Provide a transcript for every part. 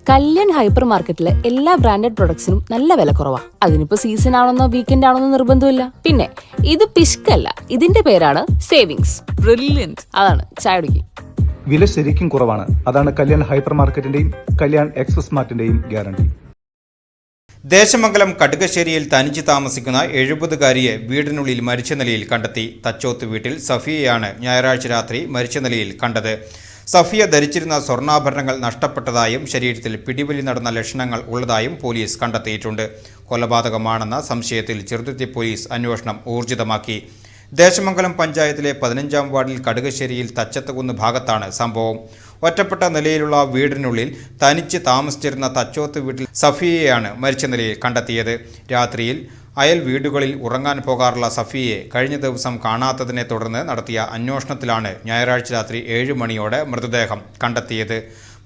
Kalyan hyper മാർക്കറ്റിലെ എല്ലാ branded പ്രൊഡക്ട്സിനും നല്ല വില കുറവാ. അതിനിപ്പോ സീസൺ ആണെന്നോ വീക്കെൻഡ് ആണെന്നോ നിർബന്ധമില്ല. പിന്നെ ഇത് പിഷ്കല്ല, ഇതിന്റെ പേരാണ് സേവിങ്സ്. ബ്രില്യന്റ്. അതാണ് ചായ കുടിക്കും. വില ശരിക്കും കുറവാണ്. അതാണ് കല്യാൺ ഹൈപ്പർ മാർക്കറ്റിന്റെയും കല്യാൺ എക്സ്പ്രസ് മാർട്ടിന്റെയും ഗ്യാരണ്ടി. ദേശമംഗലം കടുകശ്ശേരിയിൽ തനിച്ച് താമസിക്കുന്ന 70-കാരിയെ വീടിനുള്ളിൽ മരിച്ച നിലയിൽ കണ്ടെത്തി. തച്ചോത്ത് വീട്ടിൽ സഫിയയാണ് ഞായറാഴ്ച രാത്രി മരിച്ച നിലയിൽ കണ്ടത്. സഫിയ ധരിച്ചിരുന്ന സ്വർണ്ണാഭരണങ്ങൾ നഷ്ടപ്പെട്ടതായും ശരീരത്തിൽ പിടിവലി നടന്ന ലക്ഷണങ്ങൾ ഉള്ളതായും പോലീസ് കണ്ടെത്തിയിട്ടുണ്ട്. കൊലപാതകമാണെന്ന സംശയത്തിൽ ചെറുതുരുത്തി പോലീസ് അന്വേഷണം ഊർജിതമാക്കി. ദേശമംഗലം പഞ്ചായത്തിലെ 15-ാം വാർഡിൽ കടുകശ്ശേരിയിൽ തച്ചത്തുകുന്ന് ഭാഗത്താണ് സംഭവം. ഒറ്റപ്പെട്ട നിലയിലുള്ള വീടിനുള്ളിൽ തനിച്ച് താമസിച്ചിരുന്ന തച്ചോത്ത് വീട്ടിൽ സഫിയയെയാണ് മരിച്ച നിലയിൽ കണ്ടെത്തിയത്. രാത്രിയിൽ അയൽ വീടുകളിൽ ഉറങ്ങാൻ പോകാറുള്ള സഫിയയെ കഴിഞ്ഞ ദിവസം കാണാത്തതിനെ തുടർന്ന് നടത്തിയ അന്വേഷണത്തിലാണ് ഞായറാഴ്ച രാത്രി 7 മണിയോടെ മൃതദേഹം കണ്ടെത്തിയത്.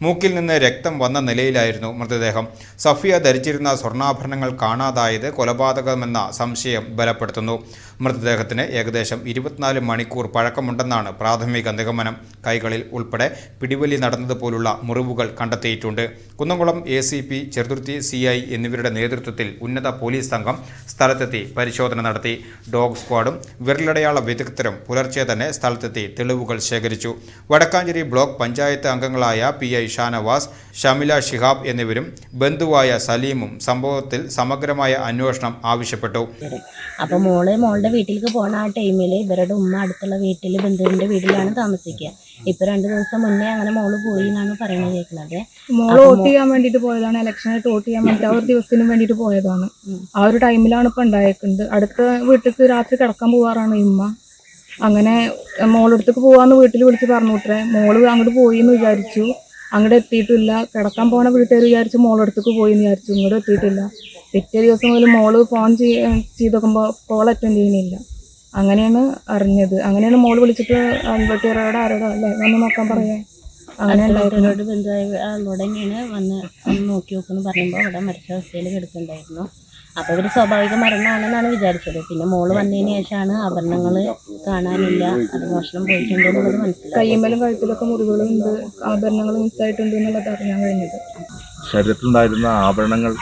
മൂക്കിൽ നിന്ന് രക്തം വന്ന നിലയിലായിരുന്നു മൃതദേഹം. സഫിയ ധരിച്ചിരുന്ന സ്വർണ്ണാഭരണങ്ങൾ കാണാതായത് കൊലപാതകമെന്ന സംശയം ബലപ്പെടുത്തുന്നു. മൃതദേഹത്തിന് ഏകദേശം 24 മണിക്കൂർ പഴക്കമുണ്ടെന്നാണ് പ്രാഥമിക നിഗമനം. കൈകളിൽ ഉൾപ്പെടെ പിടിവലി നടന്നതുപോലുള്ള മുറിവുകൾ കണ്ടെത്തിയിട്ടുണ്ട്. കുന്നംകുളം ACP, ചെറുതുരുത്തി CI എന്നിവരുടെ നേതൃത്വത്തിൽ ഉന്നത പോലീസ് സംഘം സ്ഥലത്തെത്തി പരിശോധന നടത്തി. ഡോഗ് സ്ക്വാഡും വിരലടയാള വിദഗ്ധരും പുലർച്ചെ തന്നെ സ്ഥലത്തെത്തി തെളിവുകൾ ശേഖരിച്ചു. വടക്കാഞ്ചേരി ബ്ലോക്ക് പഞ്ചായത്ത് അംഗങ്ങളായ PI ഷാനവാസ്, ഷമില ഷിഹാബ് എന്നിവരും ബന്ധുവായ സലീമും സംഭവത്തിൽ സമഗ്രമായ അന്വേഷണം ആവശ്യപ്പെട്ടു. അപ്പോൾ മോളുടെ വീട്ടിലേക്ക് പോണ ആ ടൈമിൽ ഇവരുടെ ഉമ്മ അടുത്തുള്ള വീട്ടിൽ ബന്ധുവിൻ്റെ വീട്ടിലാണ് താമസിക്കുക. ഇപ്പോൾ 2 ദിവസം മുന്നേ അങ്ങനെ മോള് പോയി എന്നാണ് പറയുന്നത് കേൾക്കുന്നത്. മോള് വോട്ട് ചെയ്യാൻ വേണ്ടിയിട്ട് പോയതാണ്. ഇലക്ഷനായിട്ട് വോട്ട് ചെയ്യാൻ വേണ്ടിയിട്ട് ആ ഒരു ദിവസത്തിന് വേണ്ടിയിട്ട് പോയതാണ്. ആ ഒരു ടൈമിലാണ് ഇപ്പം ഉണ്ടായേക്കുന്നത്. അടുത്ത വീട്ടിലേക്ക് രാത്രി കിടക്കാൻ പോവാറാണ് ഈ ഉമ്മ. അങ്ങനെ മോളടുത്തേക്ക് പോകാമെന്ന് വീട്ടിൽ വിളിച്ച് പറഞ്ഞു വിട്ടേ. മോള് അങ്ങോട്ട് പോയി എന്ന് വിചാരിച്ചു. അങ്ങോട്ട് എത്തിയിട്ടില്ല. കിടക്കാൻ പോണ വീട്ടുകാർ വിചാരിച്ചു മോളടുത്തേക്ക് പോയി എന്ന് വിചാരിച്ചു. ഇങ്ങോട്ട് എത്തിയിട്ടില്ല. പിറ്റേ ദിവസം മുതൽ മോള് ഫോൺ ചെയ്ത് നോക്കുമ്പോൾ കോൾ അറ്റൻഡ് ചെയ്യുന്നില്ല. അങ്ങനെയാണ് അറിഞ്ഞത്. അങ്ങനെയാണ് മോള് വിളിച്ചിട്ട് അൻപട്ടിയറോട് ആരോടോ അല്ലേ വന്ന് നോക്കാൻ പറയാം. അങ്ങനെ ഉണ്ടായിരുന്നോട് ബന്ധുവായ ആളോട് തന്നെയാണ് വന്ന് നോക്കി നോക്കുമെന്ന് പറയുമ്പോൾ അവിടെ മരിച്ച അവസ്ഥയിൽ കിടക്കുന്നുണ്ടായിരുന്നു. അപ്പോൾ ഇവർ സ്വാഭാവിക മരണമാണെന്നാണ് വിചാരിച്ചത്. പിന്നെ മോള് വന്നതിന് ശേഷമാണ് ആഭരണങ്ങൾ കാണാനില്ല, അത് മോഷണം പോയിട്ടുണ്ടോ എന്നുള്ളത് മനസ്സിലായി. കയ്യുമ്മലും കഴുത്തിലൊക്കെ മുറിവുകളുണ്ട്, ആഭരണങ്ങൾ മിസ്സായിട്ടുണ്ട് എന്നുള്ളത് അറിയാൻ കഴിഞ്ഞത്. ശരീരത്തിലുണ്ടായിരുന്ന ആഭരണങ്ങൾ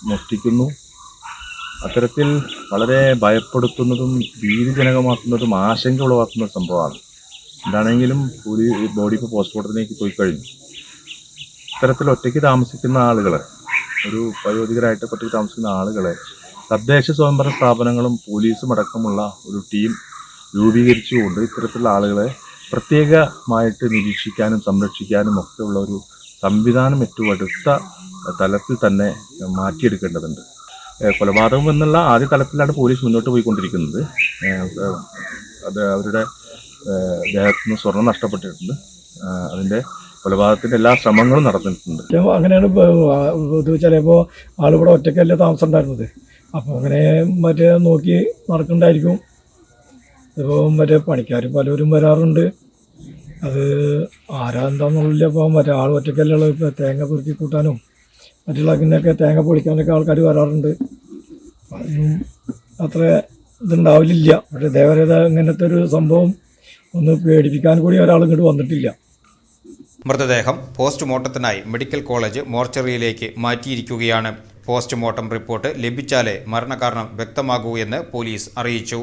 മോഷ്ടിക്കുന്നു. അത്തരത്തിൽ വളരെ ഭയപ്പെടുത്തുന്നതും ഭീതിജനകമാക്കുന്നതും ആശങ്ക ഉളവാക്കുന്ന സംഭവമാണ്. എന്താണെങ്കിലും ബോഡി ഇപ്പോൾ പോസ്റ്റ്മോർട്ടത്തിലേക്ക് പോയി കഴിഞ്ഞു. ഇത്തരത്തിൽ ഒറ്റയ്ക്ക് താമസിക്കുന്ന ആളുകൾ, ഒരു വയോധികരായിട്ട് ഒറ്റയ്ക്ക് താമസിക്കുന്ന ആളുകളെ തദ്ദേശ സ്വയംഭരണ സ്ഥാപനങ്ങളും പോലീസും അടക്കമുള്ള ഒരു ടീം രൂപീകരിച്ചുകൊണ്ട് ഇത്തരത്തിലുള്ള ആളുകളെ പ്രത്യേകമായിട്ട് നിരീക്ഷിക്കാനും സംരക്ഷിക്കാനും ഒക്കെയുള്ള ഒരു സംവിധാനം ഏറ്റവും അടുത്ത തലത്തിൽ തന്നെ മാറ്റിയെടുക്കേണ്ടതുണ്ട്. കൊലപാതകം എന്നുള്ള ആദ്യ തലത്തിലാണ് പോലീസ് മുന്നോട്ട് പോയിക്കൊണ്ടിരിക്കുന്നത്. അത് അവരുടെ ദേഹത്തു നിന്ന് സ്വർണം നഷ്ടപ്പെട്ടിട്ടുണ്ട്. അതിൻ്റെ കൊലപാതകത്തിൻ്റെ എല്ലാ ശ്രമങ്ങളും നടന്നിട്ടുണ്ട്. അങ്ങനെയാണ് ചിലപ്പോൾ ആളിവിടെ ഒറ്റയ്ക്കല്ലേ താമസം ഉണ്ടായിരുന്നത്. അപ്പോൾ അങ്ങനെ നോക്കി നടക്കുന്നുണ്ടായിരിക്കും. ഇപ്പോൾ പണിക്കാർ പലരും വരാറുണ്ട്. അത് ആരാ എന്താണെന്നില്ല. ഇപ്പോൾ ആൾ ഒറ്റയ്ക്കല്ലേ ഇപ്പോൾ തേങ്ങ പെറുക്കി കൂട്ടാനും മറ്റുള്ള ഇതിനൊക്കെ തേങ്ങ പൊളിക്കാനൊക്കെ ആൾക്കാർ വരാറുണ്ട്. അതൊന്നും അത്ര ഇതുണ്ടാവില്ല. പക്ഷേ ദേവരത ഇങ്ങനത്തെ ഒരു സംഭവം ഒന്ന് പേടിപ്പിക്കാൻ കൂടി ഒരാൾ ഇങ്ങോട്ട് വന്നിട്ടില്ല. മൃതദേഹം പോസ്റ്റ്മോർട്ടത്തിനായി മെഡിക്കൽ കോളേജ് മോർച്ചറിയിലേക്ക് മാറ്റിയിരിക്കുകയാണ്. പോസ്റ്റ്മോർട്ടം റിപ്പോർട്ട് ലഭിച്ചാലേ മരണകാരണം വ്യക്തമാകൂ എന്ന് പോലീസ് അറിയിച്ചു.